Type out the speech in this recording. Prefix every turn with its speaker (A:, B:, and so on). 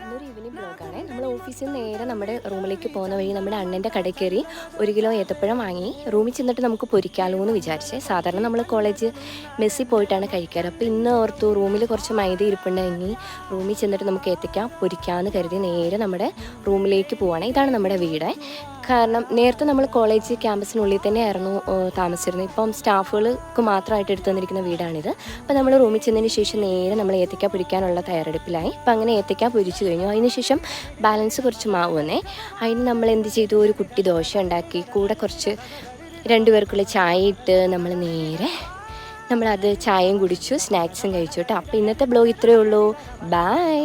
A: ഇന്നൊരു ഈവനിങ് ബ്ലോഗാണ്. നമ്മൾ ഓഫീസിൽ നിന്ന് നേരെ നമ്മുടെ റൂമിലേക്ക് പോകുന്ന വഴി നമ്മുടെ അണ്ണൻ്റെ കടയിൽ കയറി 1 കിലോ ഏത്തപ്പഴം വാങ്ങി റൂമിൽ ചെന്നിട്ട് നമുക്ക് പൊരിക്കാലോ എന്ന് വിചാരിച്ചേ. സാധാരണ നമ്മൾ കോളേജ് മെസ്സിൽ പോയിട്ടാണ് കഴിക്കാറ്. അപ്പോൾ ഇന്ന് ഓർത്തു റൂമിൽ കുറച്ച് മൈദ ഇരിപ്പുണ്ടെങ്കിൽ റൂമിൽ ചെന്നിട്ട് നമുക്ക് ഏത്തയ്ക്ക പൊരിക്കാമെന്ന് കരുതി നേരെ നമ്മുടെ റൂമിലേക്ക് പോവുകയാണ്. ഇതാണ് നമ്മുടെ വീട്. കാരണം നേരത്തെ നമ്മൾ കോളേജ് ക്യാമ്പസിനുള്ളിൽ തന്നെയായിരുന്നു താമസിച്ചിരുന്നത്. ഇപ്പം സ്റ്റാഫുകൾക്ക് മാത്രമായിട്ട് എടുത്തു തന്നിരിക്കുന്ന വീടാണിത്. അപ്പോൾ നമ്മൾ റൂമിൽ ചെന്നതിന് ശേഷം നേരെ നമ്മൾ ഏത്തയ്ക്ക പൊരിക്കാനുള്ള തയ്യാറെടുപ്പിലായി. അപ്പം അങ്ങനെ ഏത്തയ്ക്ക പൊരിച്ചു കഴിഞ്ഞു. അതിന് ശേഷം ബാലൻസ് കുറച്ച് മാവ് വന്നേ. അതിന് നമ്മൾ എന്ത് ചെയ്തു, ഒരു കുട്ടി ദോശ ഉണ്ടാക്കി കൂടെ കുറച്ച് 2 പേർക്കുള്ള ചായ ഇട്ട് നമ്മൾ നേരെ നമ്മളത് ചായയും കുടിച്ചു, സ്നാക്സും കഴിച്ചു കേട്ടോ. അപ്പോൾ ഇന്നത്തെ ബ്ലോഗ് ഇത്രയേ ഉള്ളൂ. ബൈ.